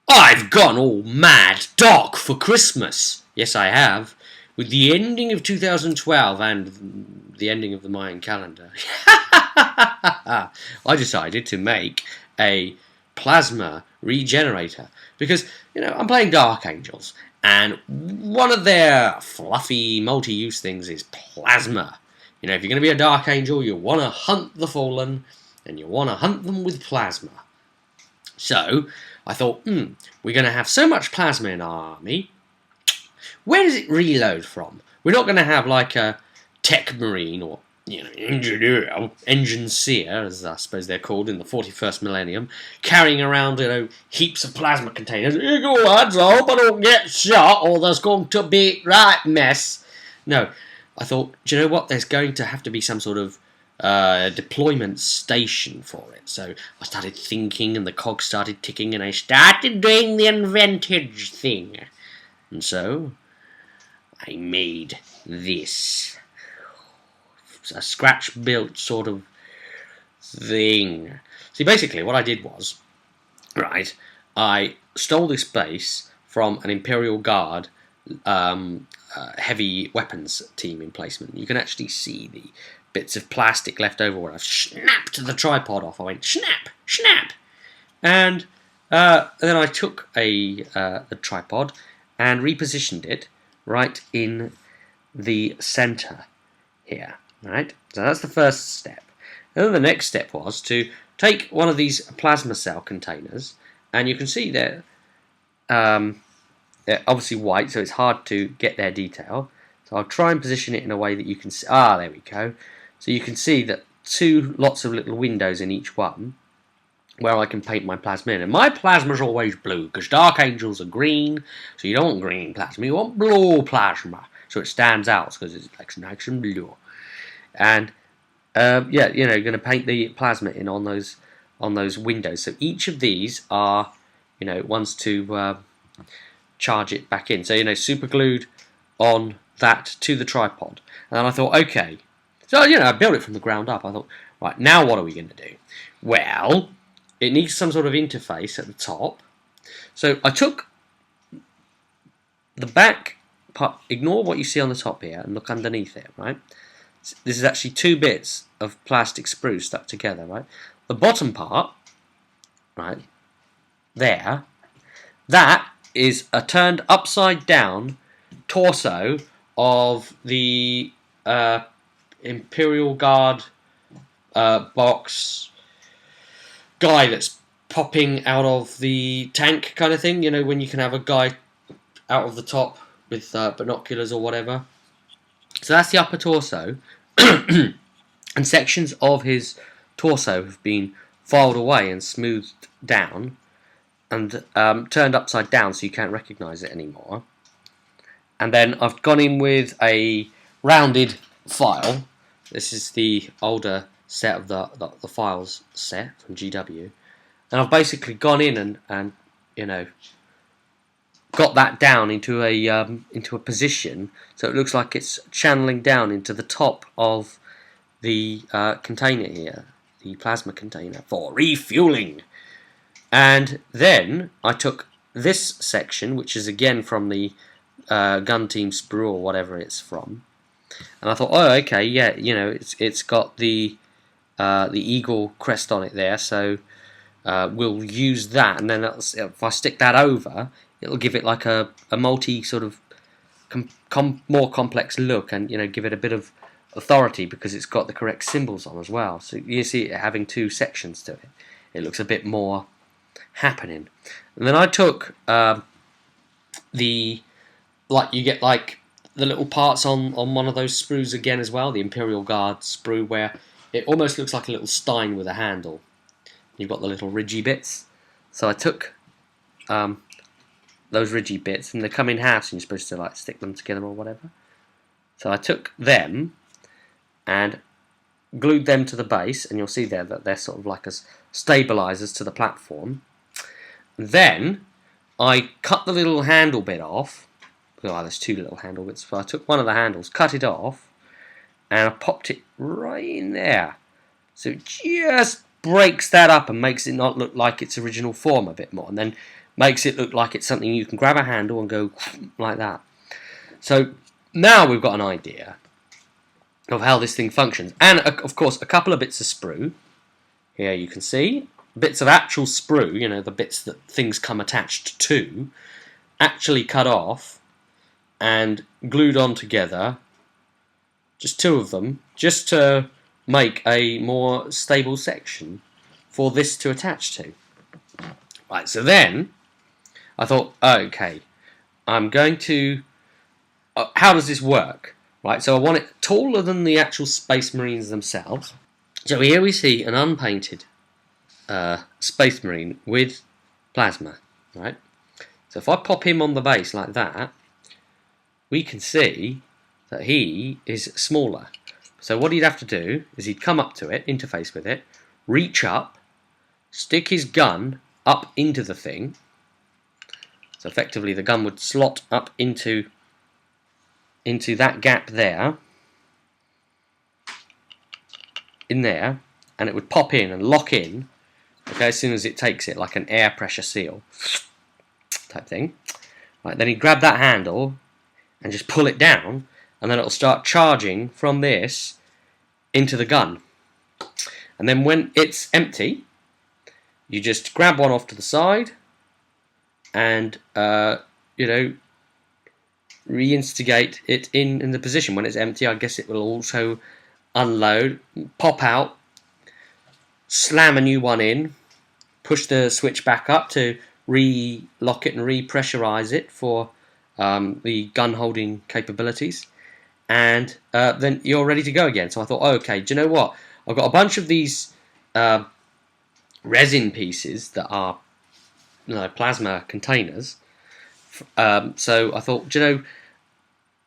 I've gone all mad dark for Christmas. Yes, I have. With the ending of 2012 and the ending of the Mayan calendar, I decided to make a plasma regenerator because, I'm playing Dark Angels and one of their fluffy multi-use things is plasma. If you're going to be a Dark Angel, you want to hunt the fallen and you want to hunt them with plasma. So, I thought, we're going to have so much plasma in our army. Where does it reload from? We're not going to have like a Tech Marine or, engineer, engine seer, as I suppose they're called in the 41st millennium, carrying around, heaps of plasma containers. Here you go, lads, I hope I don't get shot or there's going to be right mess. No, I thought, do you know what? There's going to have to be some sort of deployment station for it. So I started thinking and the cogs started ticking and I started doing the inventage thing. And so I made this. A scratch-built sort of thing. See, basically what I did was, right, I stole this base from an Imperial Guard heavy weapons team emplacement. You can actually see the bits of plastic left over where I've snapped the tripod off. I went snap, snap, and then I took a tripod and repositioned it right in the center here. Right, so that's the first step. And then the next step was to take one of these plasma cell containers, and you can see they're obviously white, so it's hard to get their detail. So I'll try and position it in a way that you can see. There we go. So you can see that lots of little windows in each one where I can paint my plasma in. And my plasma's always blue, because Dark Angels are green, so you don't want green plasma, you want blue plasma, so it stands out, because it's like nice and blue. And going to paint the plasma in on those windows. So each of these are, ones to charge it back in. So super glued on that to the tripod. And then I thought, okay, so I built it from the ground up. I thought, right, now what are we going to do? Well, it needs some sort of interface at the top. So I took the back part. Ignore what you see on the top here and look underneath it, right? This is actually two bits of plastic sprue stuck together, right? The bottom part, right, there, that is a turned upside down torso of the Imperial Guard box guy that's popping out of the tank kind of thing, when you can have a guy out of the top with binoculars or whatever. So that's the upper torso, and sections of his torso have been filed away and smoothed down and turned upside down so you can't recognise it anymore. And then I've gone in with a rounded file. This is the older set of the files set from GW. And I've basically gone in and got that down into a position so it looks like it's channeling down into the top of the container here, the plasma container for refueling. And then I took this section, which is again from the gun team sprue or whatever it's from, and I thought, oh, okay, yeah, it's got the eagle crest on it there, so we'll use that, and then if I stick that over, it'll give it like a multi sort of more complex look, and give it a bit of authority because it's got the correct symbols on as well. So you see it having two sections to it. It looks a bit more happening. And then I took you get like the little parts on one of those sprues again as well, the Imperial Guard sprue, where it almost looks like a little stein with a handle. You've got the little ridgy bits. So I took those ridgy bits, and they come in halves, and you're supposed to like stick them together or whatever. So I took them and glued them to the base, and you'll see there that they're sort of like as stabilizers to the platform. Then I cut the little handle bit off. Oh, there's two little handle bits. So I took one of the handles, cut it off, and I popped it right in there. So it just breaks that up and makes it not look like its original form a bit more. And then makes it look like it's something you can grab a handle and go like that. So now we've got an idea of how this thing functions. And, of course, a couple of bits of sprue. Here you can see bits of actual sprue, you know, the bits that things come attached to, actually cut off and glued on together, just two of them, just to make a more stable section for this to attach to. Right, so then I thought, okay, I'm going to... how does this work? Right, so I want it taller than the actual Space Marines themselves. So here we see an unpainted Space Marine with plasma, right? So if I pop him on the base like that, we can see that he is smaller. So what he'd have to do is he'd come up to it, interface with it, reach up, stick his gun up into the thing. So effectively the gun would slot up into that gap there, in there, and it would pop in and lock in, okay, as soon as it takes it, like an air pressure seal type thing. Right, then he'd grab that handle and just pull it down, and then it'll start charging from this into the gun. And then when it's empty, you just grab one off to the side and you know, reinstigate it in the position. When it's empty, I guess it will also unload, pop out, slam a new one in, push the switch back up to re-lock it and re-pressurize it for the gun holding capabilities, and then you're ready to go again. So I thought, okay, do you know what? I've got a bunch of these resin pieces that are, you know, plasma containers. So I thought, do you know,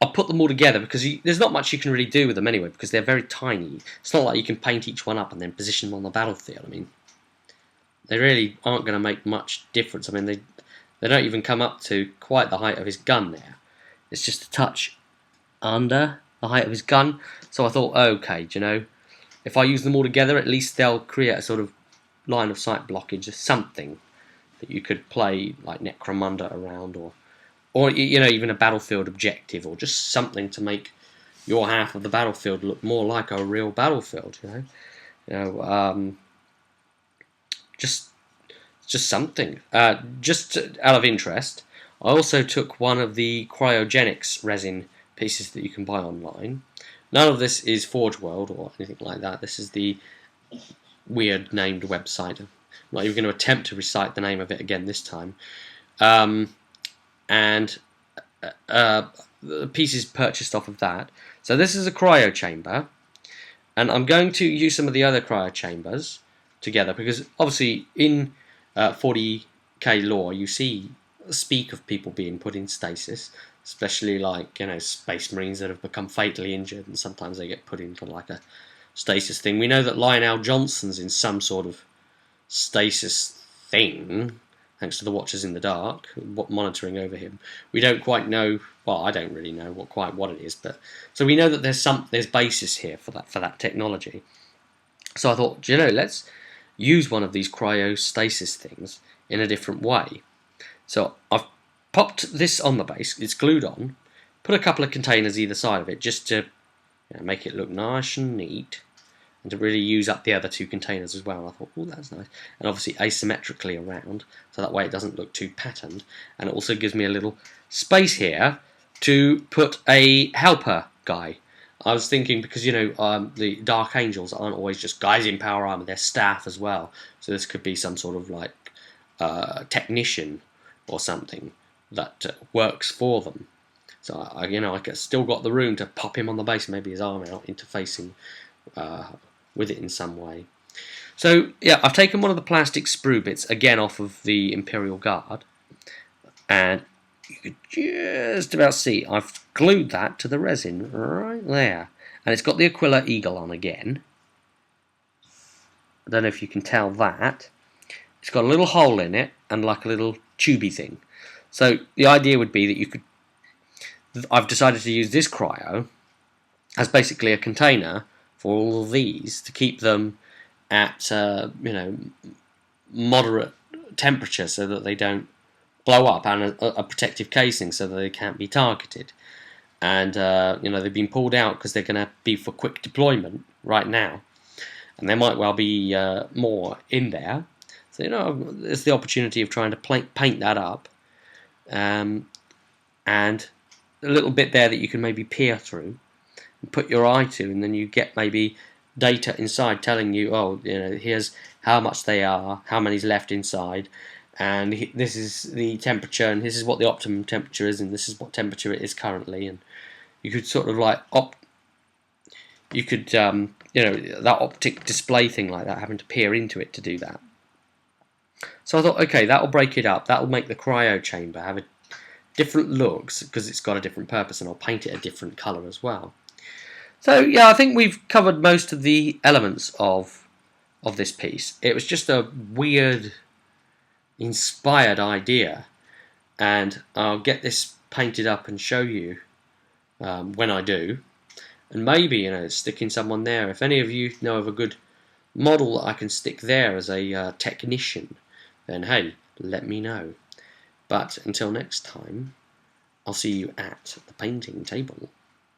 I'll put them all together, because there's not much you can really do with them anyway, because they're very tiny. It's not like you can paint each one up and then position them on the battlefield. I mean, they really aren't going to make much difference. I mean, they don't even come up to quite the height of his gun there. It's just a touch under the height of his gun. So I thought, okay, do you know, if I use them all together, at least they'll create a sort of line of sight blockage or something that you could play like Necromunda around, or you know, even a battlefield objective, or just something to make your half of the battlefield look more like a real battlefield. Just something. Just out of interest, I also took one of the cryogenics resin pieces that you can buy online. None of this is Forge World or anything like that. This is the weird named website. I'm not even going to attempt to recite the name of it again this time. And the pieces purchased off of that. So this is a cryo chamber, and I'm going to use some of the other cryo chambers together, because obviously in 40k lore you speak of people being put in stasis, especially like, you know, Space Marines that have become fatally injured, and sometimes they get put into like a stasis thing. We know that Lionel Johnson's in some sort of stasis thing, thanks to the Watchers in the Dark monitoring over him. We don't quite know. Well, I don't really know what it is, but so we know that there's basis here for that technology. So I thought, you know, let's use one of these cryostasis things in a different way. So I've popped this on the base. It's glued on. Put a couple of containers either side of it, just to, you know, make it look nice and neat, and to really use up the other two containers as well. And I thought, oh, that's nice. And obviously asymmetrically around, so that way it doesn't look too patterned. And it also gives me a little space here to put a helper guy. I was thinking, because, you know, the Dark Angels aren't always just guys in power armor, they're staff as well. So this could be some sort of like technician or something that works for them. So I still got the room to pop him on the base, maybe his arm out, interfacing with it in some way. So yeah, I've taken one of the plastic sprue bits again off of the Imperial Guard, and you could just about see I've glued that to the resin right there, and it's got the Aquila Eagle on again. I don't know if you can tell that. It's got a little hole in it and like a little tubey thing. So the idea would be that you could, I've decided to use this cryo as basically a container for all of these, to keep them at you know, moderate temperature, so that they don't blow up and a protective casing so that they can't be targeted. And they've been pulled out because they're going to be for quick deployment right now, and there might well be more in there. So there's the opportunity of trying to paint that up, and a little bit there that you can maybe peer through and put your eye to, and then you get maybe data inside telling you, oh, here's how much they are, how many's left inside, and this is the temperature, and this is what the optimum temperature is, and this is what temperature it is currently. And you could sort of like that optic display thing like that, having to peer into it to do that. So I thought, okay, that'll break it up. That'll make the cryo chamber have a different looks because it's got a different purpose, and I'll paint it a different colour as well. So yeah, I think we've covered most of the elements of this piece. It was just a weird, inspired idea, and I'll get this painted up and show you when I do, and maybe sticking someone there. If any of you know of a good model that I can stick there as a technician, then hey, let me know. But until next time, I'll see you at the painting table.